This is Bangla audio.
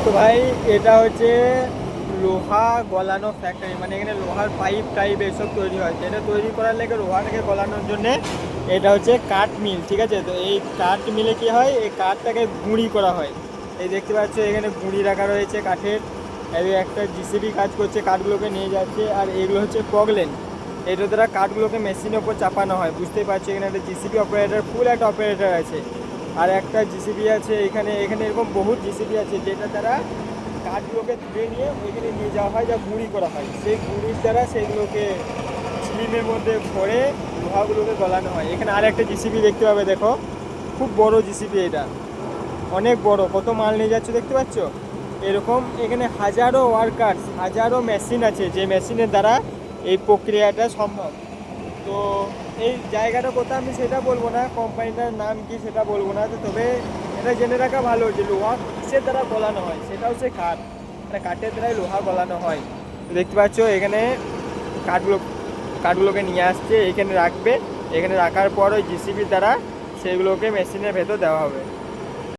তো ভাই এটা হচ্ছে লোহা গলানো ফ্যাক্টরি, মানে এখানে লোহার পাইপ টাইপ এসব তৈরি হয়। এটা তৈরি করার লেগে লোহাটাকে গলানোর জন্যে এটা হচ্ছে কাঠ মিল, ঠিক আছে। তো এই কাঠ মিলে কি হয়, এই কাঠটাকে গুঁড়ি করা হয়। এই দেখতে পাচ্ছ এখানে গুঁড়ি রাখা রয়েছে কাঠের। এই একটা জিসিবি কাজ করছে, কাঠগুলোকে নিয়ে যাচ্ছে। আর এগুলো হচ্ছে পগলেন, এটা দ্বারা কাঠগুলোকে মেশিনের ওপর চাপানো হয়। বুঝতেই পারছি এখানে একটা জিসিবি অপারেটর, ফুল একটা অপারেটর আছে। আর একটা জিসিবি আছে এখানে, এখানে এরকম বহুত জিসিবি আছে যেটা দ্বারা কাঠগুলোকে তুলে নিয়ে ওইখানে নিয়ে যাওয়া হয়, যা গুঁড়ি করা হয়। সেই গুঁড়ির দ্বারা সেগুলোকে স্লিমের মধ্যে ভরে লোহাগুলোকে গলানো হয়। এখানে আর একটা জিসিবি দেখতে পাবে, দেখো খুব বড় জিসিবি, এটা অনেক বড়। কত মাল নিয়ে যাচ্ছে দেখতে পাচ্ছ। এরকম এখানে হাজারো ওয়ার্কার্স, হাজারো মেশিন আছে, যে মেশিনের দ্বারা এই প্রক্রিয়াটা সম্ভব। তো এই জায়গাটা কোথায় আমি সেটা বলবো না, কোম্পানিটার নাম কি সেটা বলবো না। তো তবে এটা জেনে রাখা ভালো যে লোহা কিসের দ্বারা গলানো হয়, সেটা হচ্ছে কাঠ, মানে কাঠের দ্বারাই লোহা গলানো হয়। তো দেখতে পাচ্ছ এখানে কাঠগুলো, কাঠগুলোকে নিয়ে আসছে, এখানে রাখবে। এখানে রাখার পর ওই জিসিবির দ্বারা সেগুলোকে মেশিনের ভেতর দেওয়া হবে।